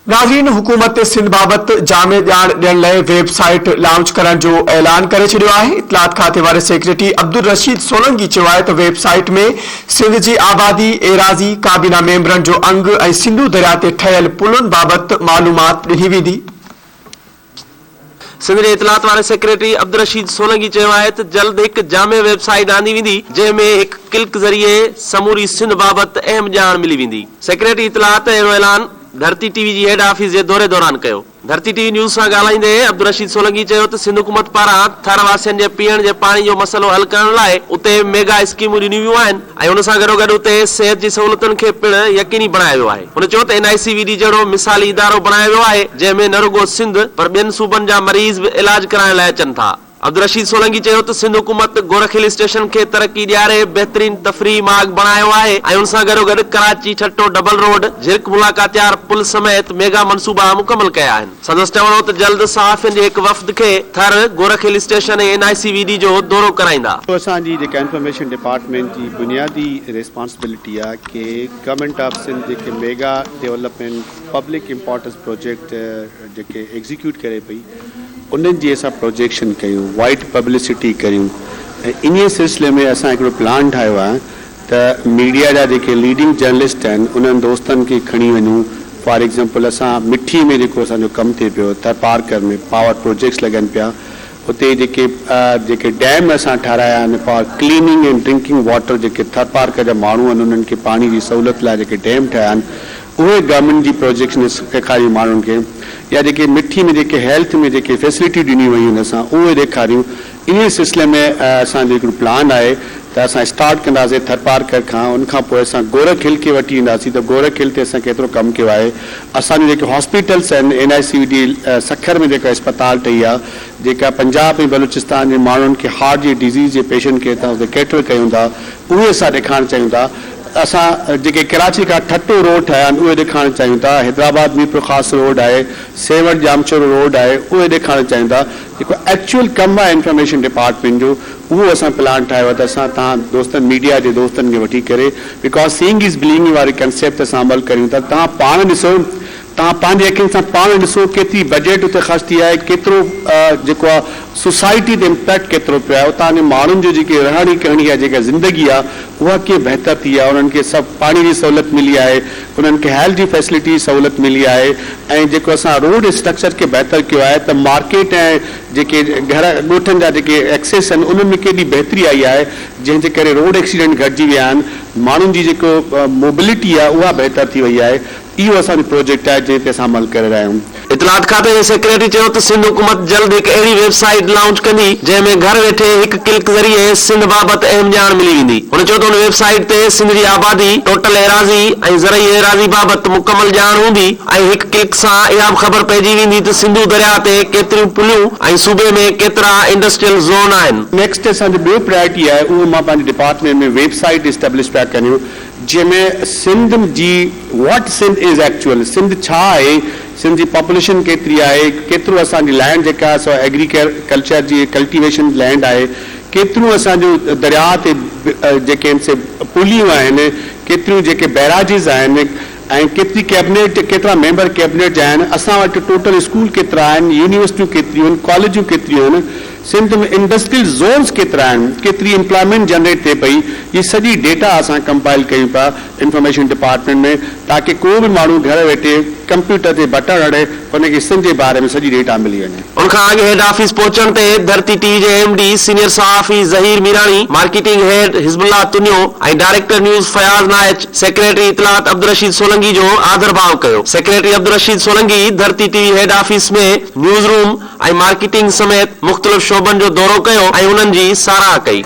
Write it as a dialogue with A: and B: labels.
A: नाज़रीन, हुकूमत सिंध बाबत जामे ॼाण ॾियण लाइ वेबसाइट लॉन्च करण जो ऐलान करे छॾियो आहे। इतलात खाते वारे सेक्रेटरी अब्दुल रशीद सोलंकी चयो आहे त वेबसाइट में सिंध जी आबादी, एराज़ी, काबीना मेंबरनि जो अंग ऐं सिंधु दरिया ते ठहियल पुलनि बाबति मालूमात ॾिनी वेंदी।
B: सिंध जे इतलात वारे सेक्रेटरी अब्दुल रशीद सोलंकी चयो आहे त जल्द हिकु जामे वेबसाइट आंदी वेंदी जंहिंमें हिकु क्लिक ज़रिए समूरी सिंध बाबति अहम ॼाण मिली वेंदी। सेक्रेटरी इतलात अहिड़ो ऐलान धरती टीवी जी हेड ऑफिस जे दौरे दौरान कयो। धरती टीवी न्यूज़ सां ॻाल्हाईंदे अब्दुल रशीद सोलंकी चयो त सिंध हुकूमत पारां थर वासियुनि जे पीअण जे पाणी जो मसइलो हल करण लाइ उते मेगा स्कीमूं ॾिनियूं वियूं आहिनि ऐं हुन सां गॾोगॾु उते सिहत जी सहूलियतुनि खे पिणु यकीनी बणायो वियो आहे। हुन चयो त NICVD जहिड़ो मिसाली इदारो बणायो वियो आहे जंहिंमें न रुगो सिंध पर ॿियनि सूबनि जा मरीज़ बि इलाज कराइण लाइ अचनि था। अब्दुल रशीद सोलंकी चयो त सिंध हुकूमत गोरखिल स्टेशन खे तरक्की ॾियारे बहितरीन तफ़रीह मार्ग बणायो आहे ऐं हुन सां गॾोगॾु कराची ठट्टो डबल रोड, झिरक मुलाकातियार पुल समेत मेगा मनसूबा मुकमल कया आहिनि। संदसि चवणो त जल्द सहाफ़ियुनि जे हिकु वफ़द खे थर गोरखिल स्टेशन ऐं NICVD जो दौरो कराईंदा।
C: असांजी जेका इंफॉर्मेशन डिपार्टमेंट जी बुनियादी रिस्पॉन्सिबिलिटी आहे कि गवर्नमेंट ऑफ सिंध जेके mega development public importance project जेके एग्जीक्यूट करे पई उन्हनि जी असां प्रोजेक्शन कयूं, वाइड पब्लिसिटी कयूं। इन सिलसिले में असां हिकिड़ो प्लान ठाहियो आहे त मीडिया जा जेके लीडिंग जर्नलिस्ट आहिनि उन्हनि दोस्तनि खे खणी वञूं। फॉर एग्ज़ाम्पल असां मिठी में जेको असांजो कमु थिए पियो थरपारकर में पावर प्रोजेक्ट्स लॻनि पिया, उते जेके डैम असां ठाहिराया आहिनि for cleaning and drinking water, जेके थरपारकर जा माण्हू आहिनि उन्हनि खे पाणी जी सहूलियत लाइ जेके डैम ठाहिया आहिनि उहे गवर्नमेंट जी प्रोजेक्शन ॾेखारियूं माण्हुनि खे, या जेके मिठी में जेके हेल्थ में जेके फैसिलिटी ॾिनी वयूं आहिनि असां उहे ॾेखारियूं। इन सिलसिले में असांजो हिकिड़ो प्लान आहे त असां स्टार्ट कंदासीं थरपारकर खां, उनखां पोइ असां गोरखिल खे वठी ईंदासीं त गोरखिल ते असां केतिरो कमु कयो आहे। असांजो जेके हॉस्पिटल्स आहिनि NICVD सखर में जेका अस्पताल ठही आहे, जेका पंजाब ऐं बलूचिस्तान जे माण्हुनि खे हार्ट जी डिज़ीज़ जे पेशेंट खे असां उते केटर कयूं था उहे असां ॾेखारणु चाहियूं था। असां जेके कराची खां ठट्टो रोड ठाहिया आहिनि उहे ॾेखारणु चाहियूं था। हैदराबाद मीरपुर ख़ासि रोड आहे, सेवट जामचोर रोड आहे, उहे ॾेखारणु चाहियूं था। जेको एक्चुअल कमु आहे इंफॉर्मेशन डिपार्टमेंट जो उहो असां प्लान ठाहियो आहे त असां तव्हां दोस्तनि मीडिया जे दोस्तनि खे वठी करे बिकॉज सीइंग इज़ बिलीविंग वारे कंसेप्ट असां अमल करियूं था। तव्हां पाण ॾिसो, तव्हां पंहिंजे अखियुनि सां पाण ॾिसो केतिरी बजट उते ख़र्च थी आहे, केतिरो जेको आहे सोसाइटी ते इम्पैक्ट केतिरो पियो आहे, उतां जे माण्हुनि जो जेकी रहणी करणी आहे, जेका ज़िंदगी आहे उहा कीअं बहितर थी आहे। उन्हनि खे सभु पाणी जी सहूलियत मिली आहे, उन्हनि खे हेल्थ जी फैसिलिटी सहूलियत मिली आहे, ऐं जेको असां रोड स्ट्रक्चर खे बहितर कयो आहे त मार्केट ऐं जेके घर ॻोठनि जा जेके एक्सेस आहिनि उन्हनि में केॾी बहितरी आई आहे, जंहिंजे करे रोड एक्सीडेंट घटिजी विया आहिनि, माण्हुनि जी जेको मोबिलिटी आहे उहा बहितर थी वई आहे। इहो असांजो प्रोजेक्ट आहे जंहिं ते असां अमल करे रहिया आहियूं।
B: इतलात खाते जे सेक्रेटरी चयो त सिंध हुकूमत जल्द हिकु अहिड़ी वेबसाइट लॉन्च कंदी जंहिंमें घर वेठे हिकु क्लिक ज़रिए सिंध बाबति अहम ॼाण मिली वेंदी। हुन चयो त हुन वेबसाइट ते सिंध जी आबादी, टोटल एराज़ी ऐं ज़रई एराज़ी बाबति मुकमल ॼाण हूंदी ऐं हिकु क्लिक सां इहा बि ख़बर पइजी वेंदी त सिंधु दरिया ते केतिरियूं पुलियूं ऐं सूबे में केतिरा इंडस्ट्रियल ज़ोन आहिनि।
C: नेक्स्ट असांजो ॿियो प्रायोरिटी आहे उहो मां पंहिंजे डिपार्टमेंट में वेबसाइट इस्टेब्लिश पिया कयूं जंहिंमें सिंध जी what Sindh is actual, Sindh छा आहे, सिंध जी पॉपुलेशन केतिरी आहे, केतिरो असांजी लैंड जेका आहे सो एग्रीकल्चर जी कल्टिवेशन लैंड आहे, केतिरियूं असांजो दरिया ते जेके पुलियूं आहिनि, केतिरियूं जेके बैराजिस आहिनि, ऐं केतिरी कैबिनेट, केतिरा मेंबर कैबिनेट जा आहिनि, असां वटि टोटल स्कूल केतिरा आहिनि, यूनिवर्सिटियूं केतिरियूं आहिनि, कॉलेजूं केतिरियूं आहिनि, सिंध में इंडस्ट्रियल ज़ोन्स केतिरा आहिनि, केतिरी एम्प्लॉयमेंट जनरेट थिए पई, ये सॼी डेटा असां कंपाइल कयूं पिया इंफॉर्मेशन डिपार्टमेंट में ताकि को बि माण्हू घर वेठे कंप्यूटर ते बटन हणे हुनखे सिंध जे बारे में सॼी डेटा मिली वञे।
B: उनखां अॻु हेड ऑफिस पहुचण ते धरती टीवी जे MD सीनियर सहाफ़ी ज़हीर मीरानी, मार्केटिंग हेड हिज़बुल्लाह तुनियो ऐं director news Fayaz Naich, secretary इतलात अब्दुल रशीद सोलंकी जो आदर भाव कयो। Secretary Abdul Rashid Solanki Dharti TV head office में न्यूज़ रूम ऐं मार्केटिंग समेत मुख़्तलिफ़ शोबनि जो दौरो कयो ऐं उन्हनि जी साराह कई।